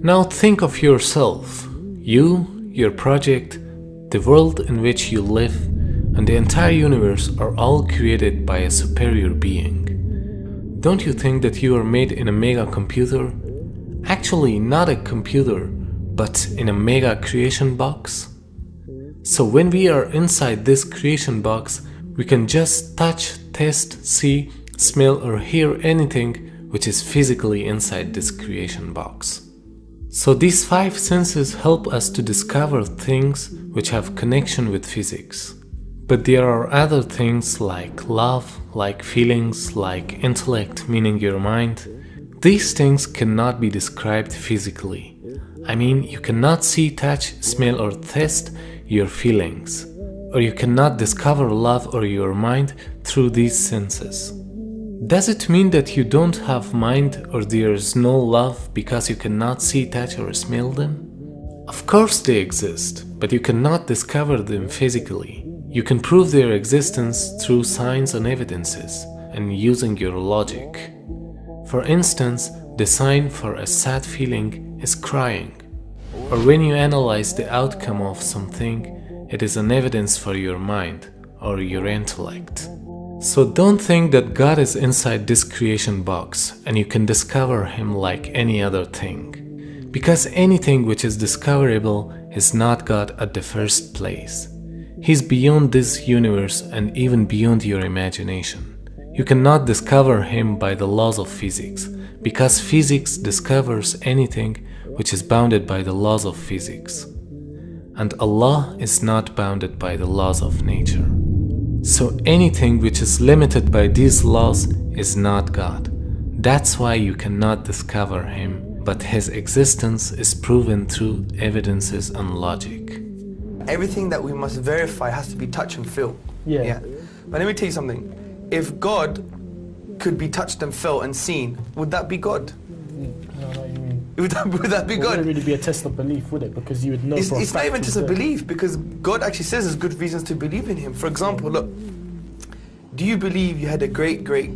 Now think of yourself, you, your project, the world in which you live, and the entire universe are all created by a superior being. Don't you think that you are made in a mega computer? Actually, not a computer, but in a mega creation box? So when we are inside this creation box, we can just touch, taste, see, smell or hear anything which is physically inside this creation box. So these 5 senses help us to discover things which have connection with physics. But there are other things like love, like feelings, like intellect, meaning your mind. These things cannot be described physically. I mean, you cannot see, touch, smell or taste your feelings. Or you cannot discover love or your mind through these senses. Does it mean that you don't have mind or there is no love because you cannot see, touch or smell them? Of course they exist, but you cannot discover them physically. You can prove their existence through signs and evidences and using your logic. For instance, the sign for a sad feeling is crying. Or when you analyze the outcome of something, it is an evidence for your mind or your intellect. So don't think that God is inside this creation box and you can discover Him like any other thing. Because anything which is discoverable is not God at the first place. He's beyond this universe and even beyond your imagination. You cannot discover Him by the laws of physics, because physics discovers anything which is bounded by the laws of physics. And Allah is not bounded by the laws of nature. So anything which is limited by these laws is not God. That's why you cannot discover Him, but His existence is proven through evidences and logic. Everything that we must verify has to be touch and feel. Yeah. But let me tell you something. If God could be touched and felt and seen, would that be God? Would that be It God? wouldn't really be a test of belief, would it? Because you would know for a It's not fact even he's just a there. belief, because God actually says there's good reasons to believe in Him. For example, look, do you believe you had a great grandma?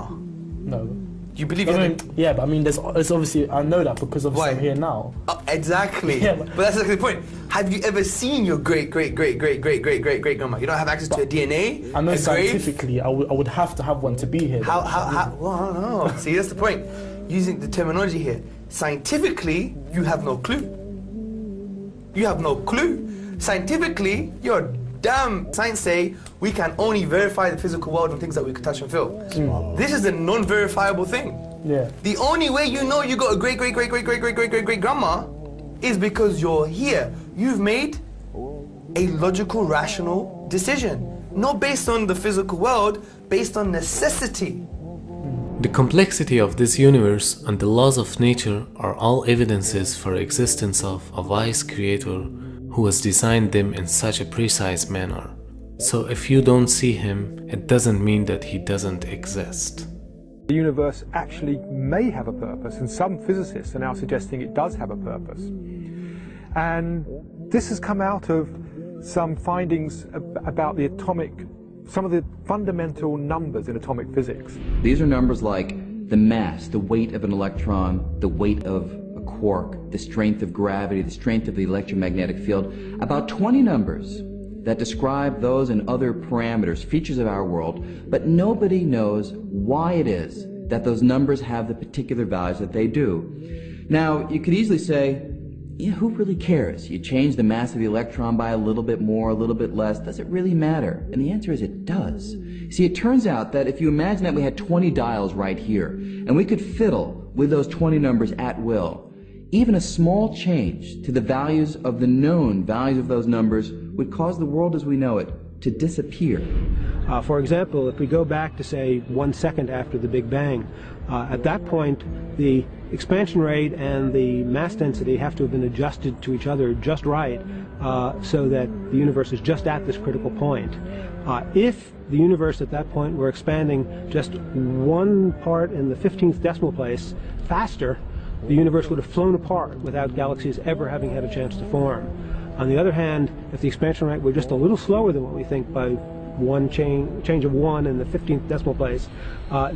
No. You believe you had Yeah, but I mean, there's obviously, I know that because obviously Why? I'm here now. Exactly. Yeah, but that's exactly the point. Have you ever seen your great grandma? You don't have access to her DNA. I know a grave? scientifically, I would have to have one to be here. Well, I don't know. See, that's the point. Using the terminology here. Scientifically, you have no clue. You have no clue. Scientifically, you're damn. Science say we can only verify the physical world on things that we can touch and feel. This is a non-verifiable thing. Yeah. The only way you know you got a great grandma is because you're here. You've made a logical, rational decision. Not based on the physical world, based on necessity. The complexity of this universe and the laws of nature are all evidences for existence of a wise creator who has designed them in such a precise manner. So if you don't see Him, it doesn't mean that He doesn't exist. The universe actually may have a purpose, and some physicists are now suggesting it does have a purpose. And this has come out of some findings about the some of the fundamental numbers in atomic physics. These are numbers like the mass, the weight of an electron, the weight of a quark, the strength of gravity, the strength of the electromagnetic field. About 20 numbers that describe those and other parameters, features of our world, but nobody knows why it is that those numbers have the particular values that they do. Now, you could easily say, yeah, who really cares? You change the mass of the electron by a little bit more, a little bit less. Does it really matter? And the answer is it does. See, it turns out that if you imagine that we had 20 dials right here, and we could fiddle with those 20 numbers at will, even a small change to the values of the known values of those numbers would cause the world as we know it to disappear. For example, if we go back to, say, 1 second after the Big Bang, at that point, the expansion rate and the mass density have to have been adjusted to each other just right so that the universe is just at this critical point. If the universe at that point were expanding just 1 part in the 15th decimal place faster, the universe would have flown apart without galaxies ever having had a chance to form. On the other hand, if the expansion rate were just a little slower than what we think by one change of 1 in the 15th decimal place,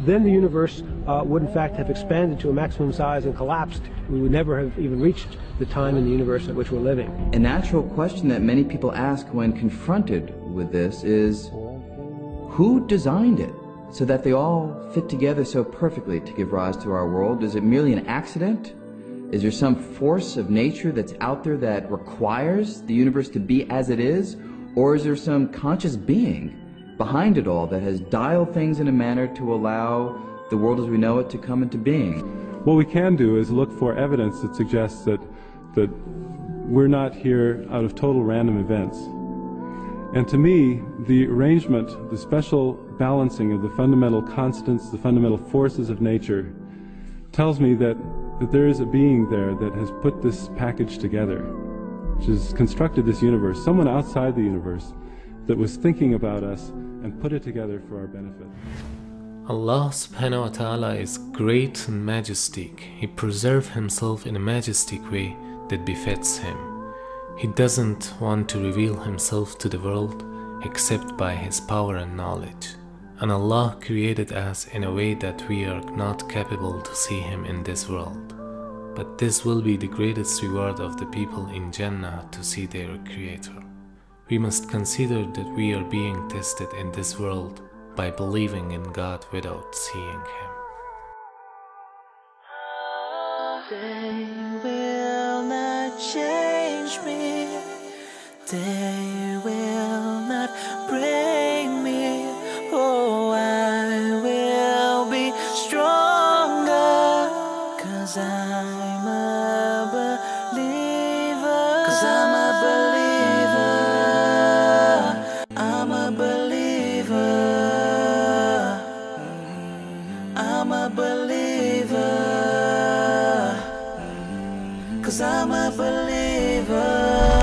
then the universe would in fact have expanded to a maximum size and collapsed. We would never have even reached the time in the universe at which we're living. A natural question that many people ask when confronted with this is, who designed it so that they all fit together so perfectly to give rise to our world? Is it merely an accident? Is there some force of nature that's out there that requires the universe to be as it is? Or is there some conscious being behind it all that has dialed things in a manner to allow the world as we know it to come into being? What we can do is look for evidence that suggests that we're not here out of total random events. And to me, the arrangement, the special balancing of the fundamental constants, the fundamental forces of nature, tells me that there is a being there that has put this package together, which has constructed this universe, someone outside the universe that was thinking about us and put it together for our benefit. Allah subhanahu wa ta'ala is great and majestic. He preserves himself in a majestic way that befits him. He doesn't want to reveal himself to the world except by his power and knowledge. And Allah created us in a way that we are not capable to see him in this world. But this will be the greatest reward of the people in Jannah to see their Creator. We must consider that we are being tested in this world by believing in God without seeing him. They will not change me. They will not break me. Oh, I will be stronger, 'cause I'm a believer. 'Cause I'm a believer. I'm a believer. I'm a believer. 'Cause I'm a believer.